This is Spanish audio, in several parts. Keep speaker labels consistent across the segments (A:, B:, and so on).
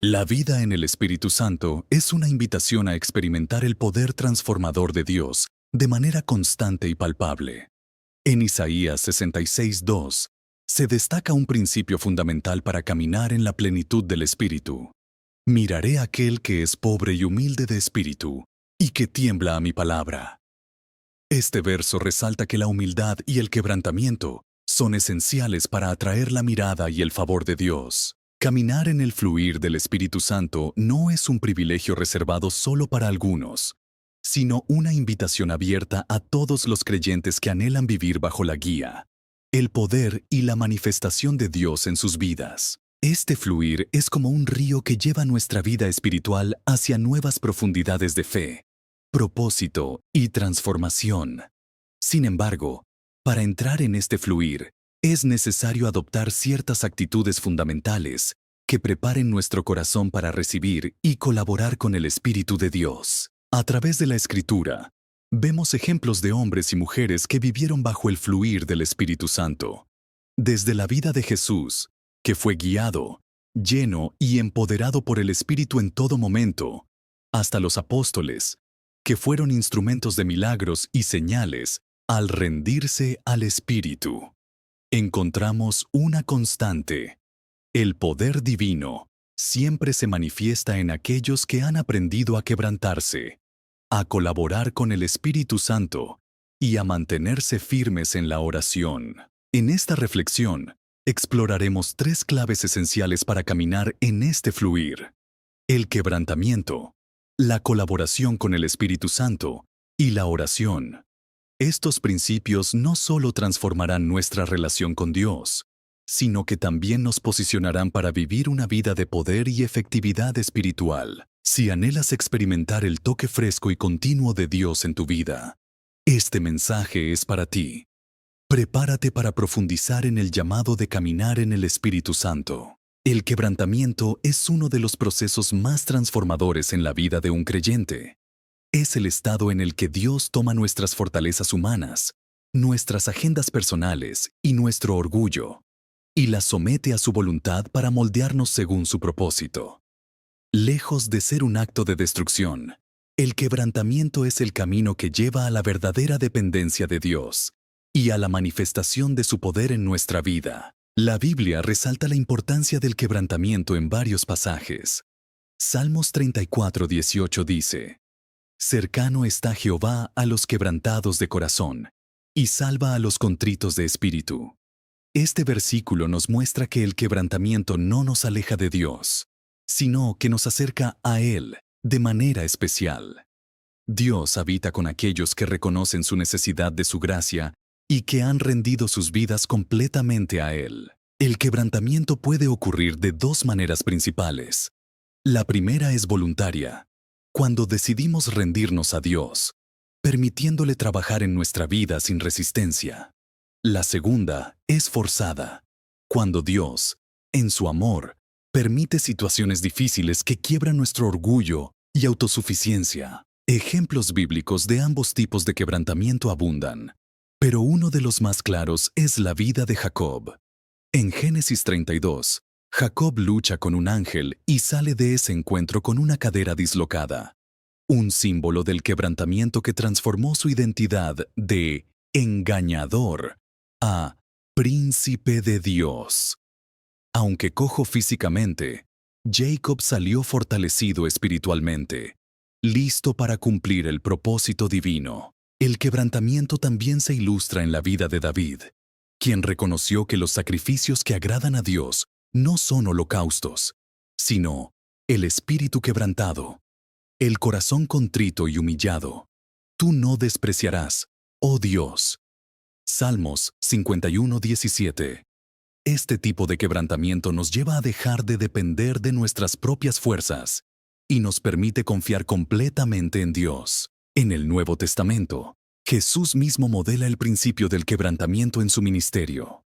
A: La vida en el Espíritu Santo es una invitación a experimentar el poder transformador de Dios de manera constante y palpable. En Isaías 66:2 se destaca un principio fundamental para caminar en la plenitud del Espíritu. Miraré a aquel que es pobre y humilde de espíritu, y que tiembla a mi palabra. Este verso resalta que la humildad y el quebrantamiento son esenciales para atraer la mirada y el favor de Dios. Caminar en el fluir del Espíritu Santo no es un privilegio reservado solo para algunos, sino una invitación abierta a todos los creyentes que anhelan vivir bajo la guía, el poder y la manifestación de Dios en sus vidas. Este fluir es como un río que lleva nuestra vida espiritual hacia nuevas profundidades de fe, propósito y transformación. Sin embargo, para entrar en este fluir, es necesario adoptar ciertas actitudes fundamentales que preparen nuestro corazón para recibir y colaborar con el Espíritu de Dios. A través de la Escritura, vemos ejemplos de hombres y mujeres que vivieron bajo el fluir del Espíritu Santo. Desde la vida de Jesús, que fue guiado, lleno y empoderado por el Espíritu en todo momento, hasta los apóstoles, que fueron instrumentos de milagros y señales al rendirse al Espíritu. Encontramos una constante. El poder divino siempre se manifiesta en aquellos que han aprendido a quebrantarse, a colaborar con el Espíritu Santo y a mantenerse firmes en la oración. En esta reflexión, exploraremos tres claves esenciales para caminar en este fluir: el quebrantamiento, la colaboración con el Espíritu Santo y la oración. Estos principios no solo transformarán nuestra relación con Dios, sino que también nos posicionarán para vivir una vida de poder y efectividad espiritual. Si anhelas experimentar el toque fresco y continuo de Dios en tu vida, este mensaje es para ti. Prepárate para profundizar en el llamado de caminar en el Espíritu Santo. El quebrantamiento es uno de los procesos más transformadores en la vida de un creyente. Es el estado en el que Dios toma nuestras fortalezas humanas, nuestras agendas personales y nuestro orgullo, y las somete a su voluntad para moldearnos según su propósito. Lejos de ser un acto de destrucción, el quebrantamiento es el camino que lleva a la verdadera dependencia de Dios y a la manifestación de su poder en nuestra vida. La Biblia resalta la importancia del quebrantamiento en varios pasajes. Salmos 34:18 dice: Cercano está Jehová a los quebrantados de corazón, y salva a los contritos de espíritu. Este versículo nos muestra que el quebrantamiento no nos aleja de Dios, sino que nos acerca a Él de manera especial. Dios habita con aquellos que reconocen su necesidad de su gracia y que han rendido sus vidas completamente a Él. El quebrantamiento puede ocurrir de dos maneras principales. La primera es voluntaria, cuando decidimos rendirnos a Dios, permitiéndole trabajar en nuestra vida sin resistencia. La segunda es forzada, cuando Dios, en su amor, permite situaciones difíciles que quiebran nuestro orgullo y autosuficiencia. Ejemplos bíblicos de ambos tipos de quebrantamiento abundan, pero uno de los más claros es la vida de Jacob. En Génesis 32, Jacob lucha con un ángel y sale de ese encuentro con una cadera dislocada, un símbolo del quebrantamiento que transformó su identidad de engañador a príncipe de Dios. Aunque cojo físicamente, Jacob salió fortalecido espiritualmente, listo para cumplir el propósito divino. El quebrantamiento también se ilustra en la vida de David, quien reconoció que los sacrificios que agradan a Dios no son holocaustos, sino el espíritu quebrantado, el corazón contrito y humillado. Tú no despreciarás, oh Dios. Salmos 51:17. Este tipo de quebrantamiento nos lleva a dejar de depender de nuestras propias fuerzas y nos permite confiar completamente en Dios. En el Nuevo Testamento, Jesús mismo modela el principio del quebrantamiento en su ministerio.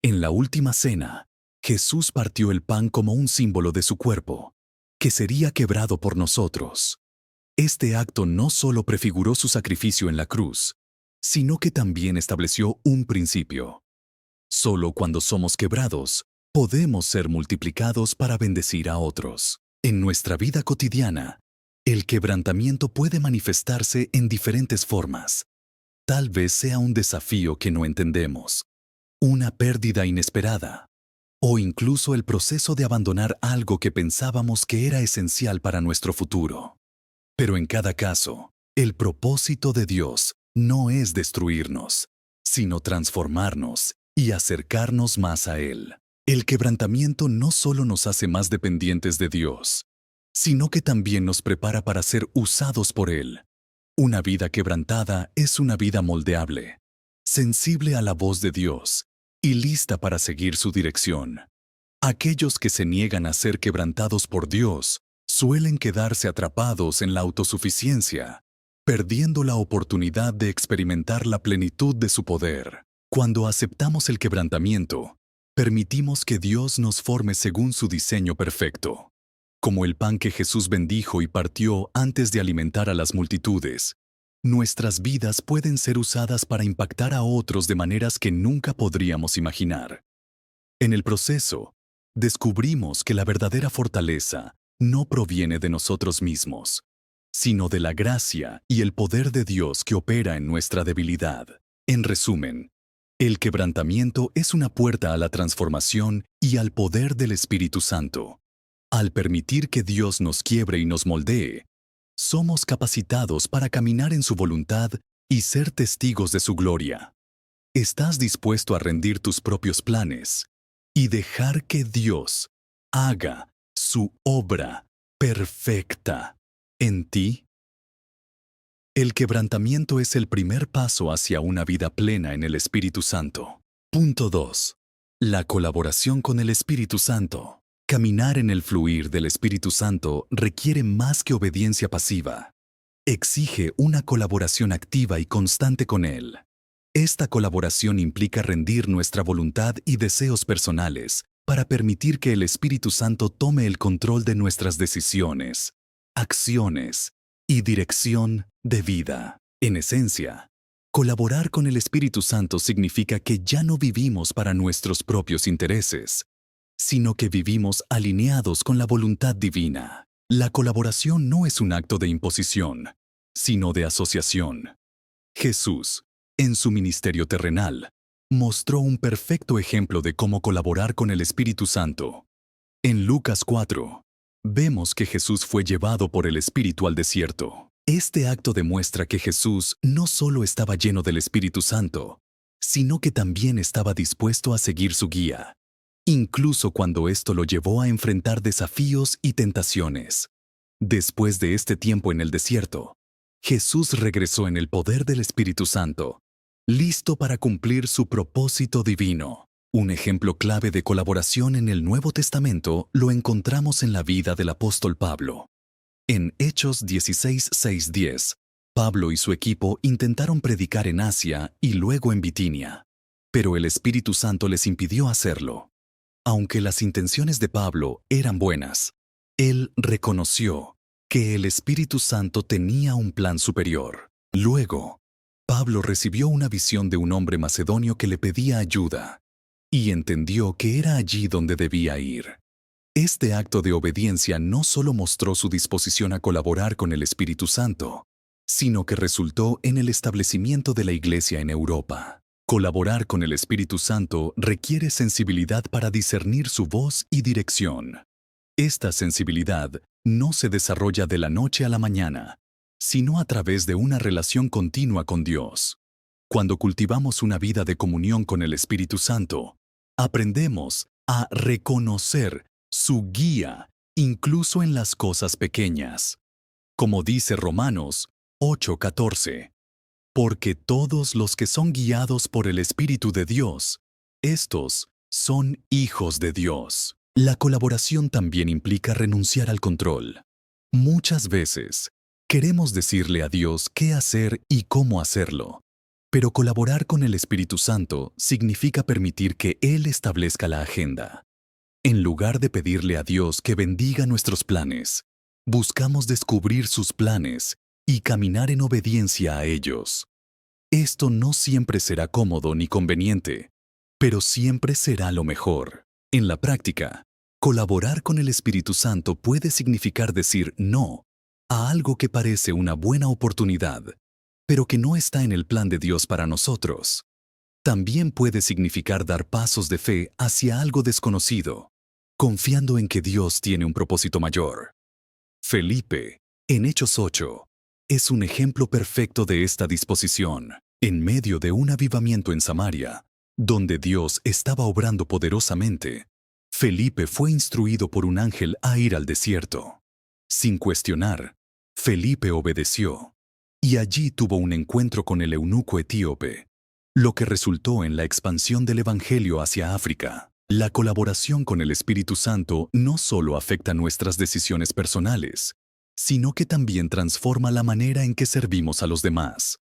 A: En la última cena, Jesús partió el pan como un símbolo de su cuerpo, que sería quebrado por nosotros. Este acto no solo prefiguró su sacrificio en la cruz, sino que también estableció un principio. Solo cuando somos quebrados, podemos ser multiplicados para bendecir a otros. En nuestra vida cotidiana, el quebrantamiento puede manifestarse en diferentes formas. Tal vez sea un desafío que no entendemos, una pérdida inesperada, o incluso el proceso de abandonar algo que pensábamos que era esencial para nuestro futuro. Pero en cada caso, el propósito de Dios no es destruirnos, sino transformarnos y acercarnos más a Él. El quebrantamiento no solo nos hace más dependientes de Dios, sino que también nos prepara para ser usados por Él. Una vida quebrantada es una vida moldeable, sensible a la voz de Dios y lista para seguir su dirección. Aquellos que se niegan a ser quebrantados por Dios suelen quedarse atrapados en la autosuficiencia, perdiendo la oportunidad de experimentar la plenitud de su poder. Cuando aceptamos el quebrantamiento, permitimos que Dios nos forme según su diseño perfecto. Como el pan que Jesús bendijo y partió antes de alimentar a las multitudes, nuestras vidas pueden ser usadas para impactar a otros de maneras que nunca podríamos imaginar. En el proceso, descubrimos que la verdadera fortaleza no proviene de nosotros mismos, sino de la gracia y el poder de Dios que opera en nuestra debilidad. En resumen, el quebrantamiento es una puerta a la transformación y al poder del Espíritu Santo. Al permitir que Dios nos quiebre y nos moldee, somos capacitados para caminar en su voluntad y ser testigos de su gloria. ¿Estás dispuesto a rendir tus propios planes y dejar que Dios haga su obra perfecta en ti? El quebrantamiento es el primer paso hacia una vida plena en el Espíritu Santo. Punto 2. La colaboración con el Espíritu Santo. Caminar en el fluir del Espíritu Santo requiere más que obediencia pasiva. Exige una colaboración activa y constante con Él. Esta colaboración implica rendir nuestra voluntad y deseos personales para permitir que el Espíritu Santo tome el control de nuestras decisiones, acciones y dirección de vida. En esencia, colaborar con el Espíritu Santo significa que ya no vivimos para nuestros propios intereses, sino que vivimos alineados con la voluntad divina. La colaboración no es un acto de imposición, sino de asociación. Jesús, en su ministerio terrenal, mostró un perfecto ejemplo de cómo colaborar con el Espíritu Santo. En Lucas 4, vemos que Jesús fue llevado por el Espíritu al desierto. Este acto demuestra que Jesús no solo estaba lleno del Espíritu Santo, sino que también estaba dispuesto a seguir su guía, incluso cuando esto lo llevó a enfrentar desafíos y tentaciones. Después de este tiempo en el desierto, Jesús regresó en el poder del Espíritu Santo, listo para cumplir su propósito divino. Un ejemplo clave de colaboración en el Nuevo Testamento lo encontramos en la vida del apóstol Pablo. En Hechos 16:6-10, Pablo y su equipo intentaron predicar en Asia y luego en Bitinia, pero el Espíritu Santo les impidió hacerlo. Aunque las intenciones de Pablo eran buenas, él reconoció que el Espíritu Santo tenía un plan superior. Luego, Pablo recibió una visión de un hombre macedonio que le pedía ayuda, y entendió que era allí donde debía ir. Este acto de obediencia no solo mostró su disposición a colaborar con el Espíritu Santo, sino que resultó en el establecimiento de la Iglesia en Europa. Colaborar con el Espíritu Santo requiere sensibilidad para discernir su voz y dirección. Esta sensibilidad no se desarrolla de la noche a la mañana, sino a través de una relación continua con Dios. Cuando cultivamos una vida de comunión con el Espíritu Santo, aprendemos a reconocer su guía incluso en las cosas pequeñas. Como dice Romanos 8:14. Porque todos los que son guiados por el Espíritu de Dios, estos son hijos de Dios. La colaboración también implica renunciar al control. Muchas veces, queremos decirle a Dios qué hacer y cómo hacerlo, pero colaborar con el Espíritu Santo significa permitir que Él establezca la agenda. En lugar de pedirle a Dios que bendiga nuestros planes, buscamos descubrir sus planes y caminar en obediencia a ellos. Esto no siempre será cómodo ni conveniente, pero siempre será lo mejor. En la práctica, Colaborar con el Espíritu Santo puede significar decir no a algo que parece una buena oportunidad, pero que no está en el plan de Dios para nosotros. También puede significar dar pasos de fe hacia algo desconocido, confiando en que Dios tiene un propósito mayor. Felipe, en Hechos 8, es un ejemplo perfecto de esta disposición. En medio de un avivamiento en Samaria, donde Dios estaba obrando poderosamente, Felipe fue instruido por un ángel a ir al desierto. Sin cuestionar, Felipe obedeció, y allí tuvo un encuentro con el eunuco etíope, lo que resultó en la expansión del Evangelio hacia África. La colaboración con el Espíritu Santo no solo afecta nuestras decisiones personales, sino que también transforma la manera en que servimos a los demás.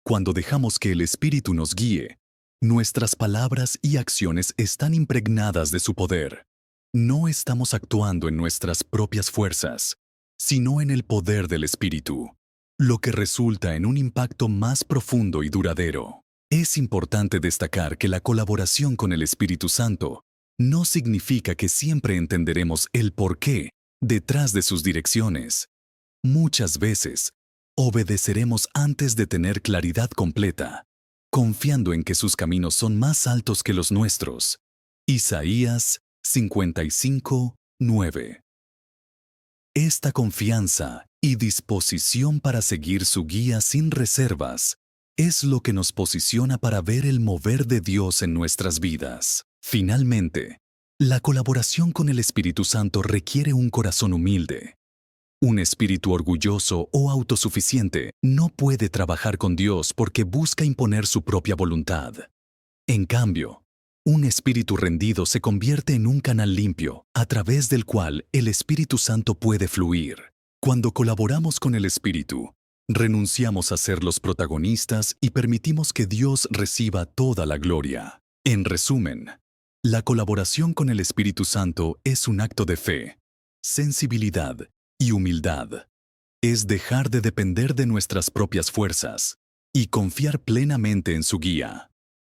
A: Cuando dejamos que el Espíritu nos guíe, nuestras palabras y acciones están impregnadas de su poder. No estamos actuando en nuestras propias fuerzas, sino en el poder del Espíritu, lo que resulta en un impacto más profundo y duradero. Es importante destacar que la colaboración con el Espíritu Santo no significa que siempre entenderemos el porqué detrás de sus direcciones. Muchas veces, obedeceremos antes de tener claridad completa, confiando en que sus caminos son más altos que los nuestros. Isaías 55:9. Esta confianza y disposición para seguir su guía sin reservas es lo que nos posiciona para ver el mover de Dios en nuestras vidas. Finalmente, la colaboración con el Espíritu Santo requiere un corazón humilde. Un espíritu orgulloso o autosuficiente no puede trabajar con Dios porque busca imponer su propia voluntad. En cambio, un espíritu rendido se convierte en un canal limpio a través del cual el Espíritu Santo puede fluir. Cuando colaboramos con el Espíritu, renunciamos a ser los protagonistas y permitimos que Dios reciba toda la gloria. En resumen, la colaboración con el Espíritu Santo es un acto de fe, sensibilidad y humildad. Es dejar de depender de nuestras propias fuerzas y confiar plenamente en su guía.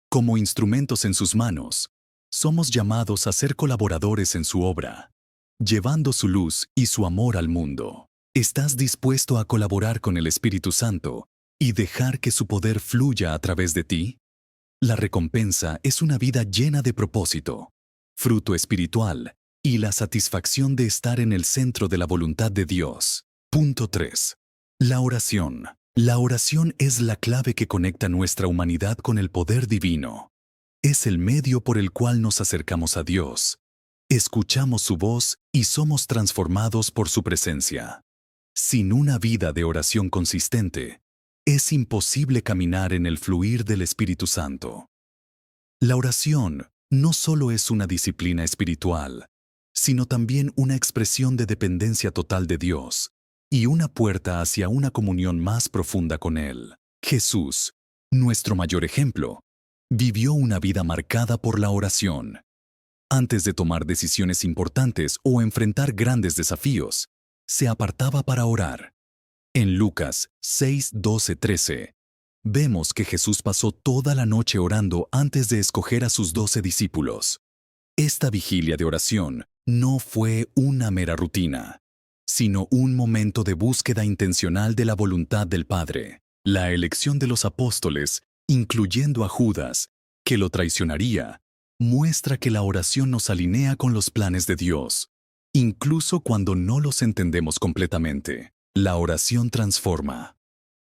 A: Como instrumentos en sus manos, somos llamados a ser colaboradores en su obra, llevando su luz y su amor al mundo. ¿Estás dispuesto a colaborar con el Espíritu Santo y dejar que su poder fluya a través de ti? La recompensa es una vida llena de propósito, fruto espiritual y la satisfacción de estar en el centro de la voluntad de Dios. Punto 3. La oración. La oración es la clave que conecta nuestra humanidad con el poder divino. Es el medio por el cual nos acercamos a Dios, escuchamos su voz y somos transformados por su presencia. Sin una vida de oración consistente, es imposible caminar en el fluir del Espíritu Santo. La oración no solo es una disciplina espiritual, sino también una expresión de dependencia total de Dios y una puerta hacia una comunión más profunda con Él. Jesús, nuestro mayor ejemplo, vivió una vida marcada por la oración. Antes de tomar decisiones importantes o enfrentar grandes desafíos, se apartaba para orar. En Lucas 6, 12, 13, vemos que Jesús pasó toda la noche orando antes de escoger a sus 12 discípulos. Esta vigilia de oración no fue una mera rutina, sino un momento de búsqueda intencional de la voluntad del Padre. La elección de los apóstoles, incluyendo a Judas, que lo traicionaría, muestra que la oración nos alinea con los planes de Dios, incluso cuando no los entendemos completamente. La oración transforma.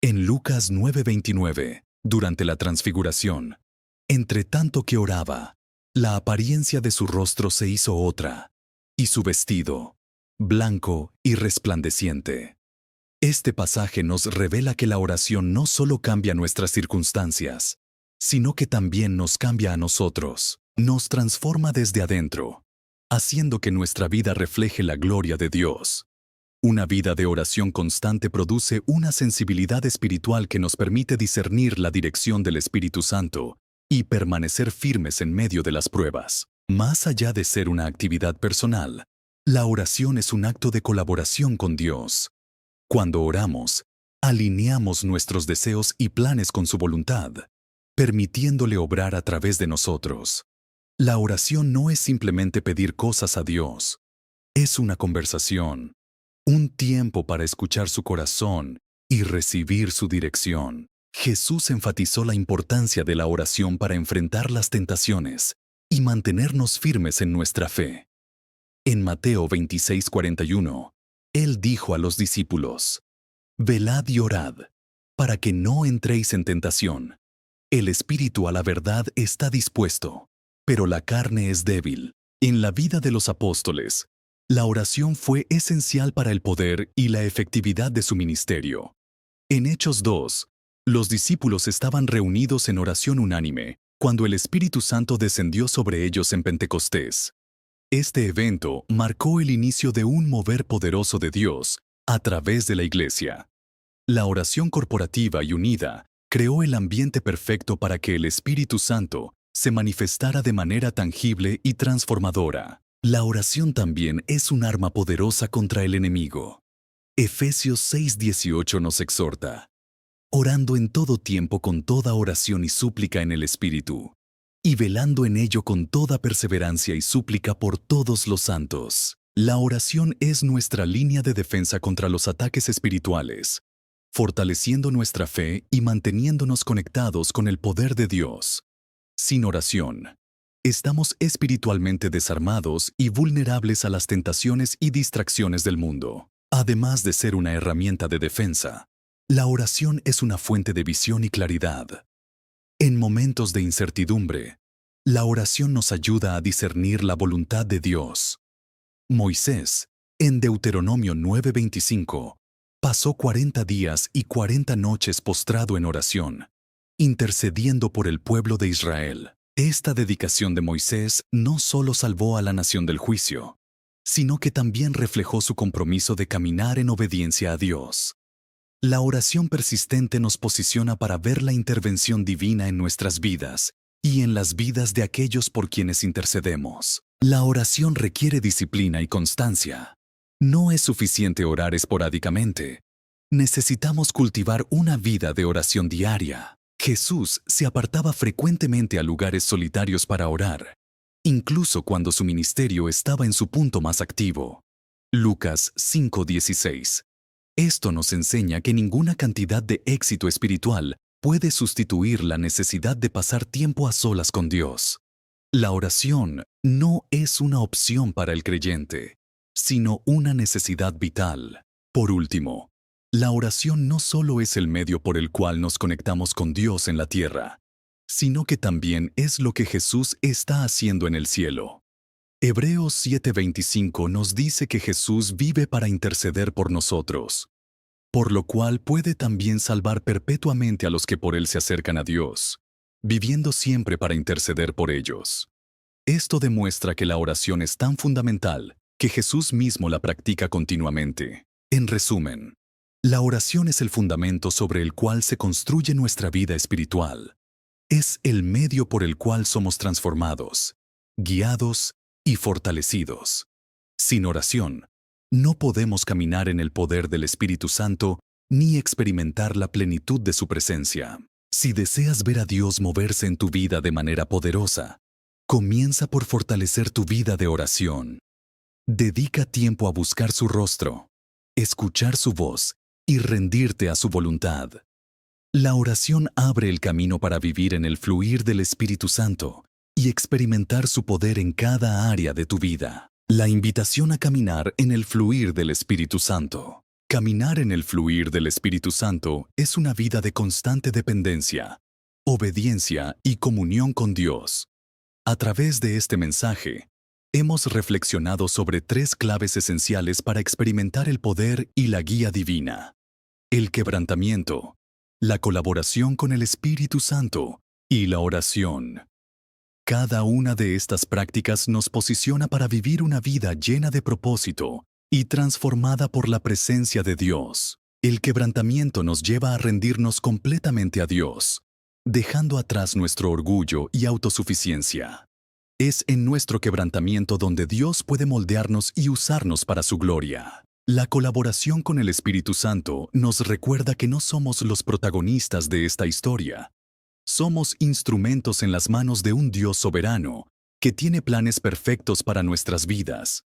A: En Lucas 9:29, durante la transfiguración, entre tanto que oraba, la apariencia de su rostro se hizo otra, y su vestido, blanco y resplandeciente. Este pasaje nos revela que la oración no solo cambia nuestras circunstancias, sino que también nos cambia a nosotros, nos transforma desde adentro, haciendo que nuestra vida refleje la gloria de Dios. Una vida de oración constante produce una sensibilidad espiritual que nos permite discernir la dirección del Espíritu Santo y permanecer firmes en medio de las pruebas. Más allá de ser una actividad personal, la oración es un acto de colaboración con Dios. Cuando oramos, alineamos nuestros deseos y planes con su voluntad, permitiéndole obrar a través de nosotros. La oración no es simplemente pedir cosas a Dios. Es una conversación, un tiempo para escuchar su corazón y recibir su dirección. Jesús enfatizó la importancia de la oración para enfrentar las tentaciones y mantenernos firmes en nuestra fe. En Mateo 26:41, Él dijo a los discípulos: Velad y orad, para que no entréis en tentación. El espíritu a la verdad está dispuesto, pero la carne es débil. En la vida de los apóstoles, la oración fue esencial para el poder y la efectividad de su ministerio. En Hechos 2, los discípulos estaban reunidos en oración unánime cuando el Espíritu Santo descendió sobre ellos en Pentecostés. Este evento marcó el inicio de un mover poderoso de Dios a través de la Iglesia. La oración corporativa y unida creó el ambiente perfecto para que el Espíritu Santo se manifestara de manera tangible y transformadora. La oración también es un arma poderosa contra el enemigo. Efesios 6:18 nos exhorta: orando en todo tiempo con toda oración y súplica en el Espíritu, y velando en ello con toda perseverancia y súplica por todos los santos. La oración es nuestra línea de defensa contra los ataques espirituales, fortaleciendo nuestra fe y manteniéndonos conectados con el poder de Dios. Sin oración, estamos espiritualmente desarmados y vulnerables a las tentaciones y distracciones del mundo. Además de ser una herramienta de defensa, la oración es una fuente de visión y claridad. En momentos de incertidumbre, la oración nos ayuda a discernir la voluntad de Dios. Moisés, en Deuteronomio 9:25, pasó 40 días y 40 noches postrado en oración, intercediendo por el pueblo de Israel. Esta dedicación de Moisés no solo salvó a la nación del juicio, sino que también reflejó su compromiso de caminar en obediencia a Dios. La oración persistente nos posiciona para ver la intervención divina en nuestras vidas y en las vidas de aquellos por quienes intercedemos. La oración requiere disciplina y constancia. No es suficiente orar esporádicamente. Necesitamos cultivar una vida de oración diaria. Jesús se apartaba frecuentemente a lugares solitarios para orar, incluso cuando su ministerio estaba en su punto más activo. Lucas 5:16. Esto nos enseña que ninguna cantidad de éxito espiritual puede sustituir la necesidad de pasar tiempo a solas con Dios. La oración no es una opción para el creyente, sino una necesidad vital. Por último, la oración no solo es el medio por el cual nos conectamos con Dios en la tierra, sino que también es lo que Jesús está haciendo en el cielo. Hebreos 7:25 nos dice que Jesús vive para interceder por nosotros, por lo cual puede también salvar perpetuamente a los que por Él se acercan a Dios, viviendo siempre para interceder por ellos. Esto demuestra que la oración es tan fundamental que Jesús mismo la practica continuamente. En resumen, la oración es el fundamento sobre el cual se construye nuestra vida espiritual. Es el medio por el cual somos transformados, guiados y fortalecidos. Sin oración, no podemos caminar en el poder del Espíritu Santo ni experimentar la plenitud de su presencia. Si deseas ver a Dios moverse en tu vida de manera poderosa, comienza por fortalecer tu vida de oración. Dedica tiempo a buscar su rostro, escuchar su voz y rendirte a su voluntad. La oración abre el camino para vivir en el fluir del Espíritu Santo y experimentar su poder en cada área de tu vida. La invitación a caminar en el fluir del Espíritu Santo. Caminar en el fluir del Espíritu Santo es una vida de constante dependencia, obediencia y comunión con Dios. A través de este mensaje, hemos reflexionado sobre 3 claves esenciales para experimentar el poder y la guía divina: el quebrantamiento, la colaboración con el Espíritu Santo y la oración. Cada una de estas prácticas nos posiciona para vivir una vida llena de propósito y transformada por la presencia de Dios. El quebrantamiento nos lleva a rendirnos completamente a Dios, dejando atrás nuestro orgullo y autosuficiencia. Es en nuestro quebrantamiento donde Dios puede moldearnos y usarnos para su gloria. La colaboración con el Espíritu Santo nos recuerda que no somos los protagonistas de esta historia. Somos instrumentos en las manos de un Dios soberano que tiene planes perfectos para nuestras vidas.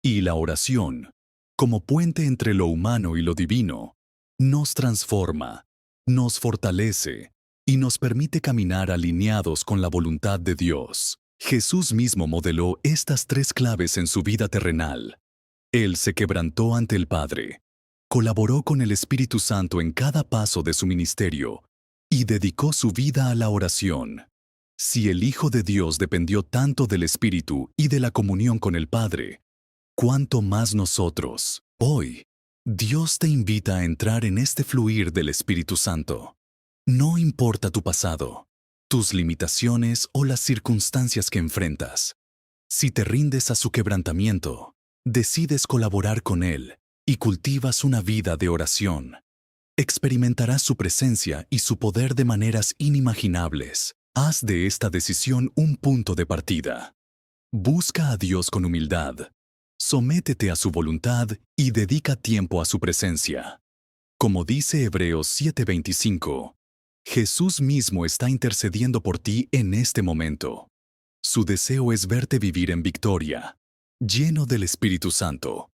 A: Y la oración, como puente entre lo humano y lo divino, nos transforma, nos fortalece y nos permite caminar alineados con la voluntad de Dios. Jesús mismo modeló estas tres claves en su vida terrenal. Él se quebrantó ante el Padre, colaboró con el Espíritu Santo en cada paso de su ministerio y dedicó su vida a la oración. Si el Hijo de Dios dependió tanto del Espíritu y de la comunión con el Padre, ¿cuánto más nosotros? Hoy, Dios te invita a entrar en este fluir del Espíritu Santo. No importa tu pasado, tus limitaciones o las circunstancias que enfrentas. Si te rindes a su quebrantamiento, decides colaborar con Él y cultivas una vida de oración, experimentarás su presencia y su poder de maneras inimaginables. Haz de esta decisión un punto de partida. Busca a Dios con humildad. Sométete a su voluntad y dedica tiempo a su presencia. Como dice Hebreos 7:25, Jesús mismo está intercediendo por ti en este momento. Su deseo es verte vivir en victoria, lleno del Espíritu Santo,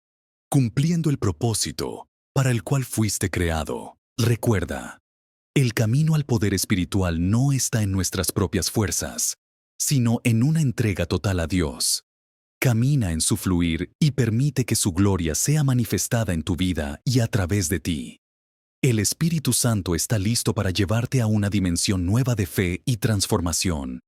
A: cumpliendo el propósito para el cual fuiste creado. Recuerda, el camino al poder espiritual no está en nuestras propias fuerzas, sino en una entrega total a Dios. Camina en su fluir y permite que su gloria sea manifestada en tu vida y a través de ti. El Espíritu Santo está listo para llevarte a una dimensión nueva de fe y transformación.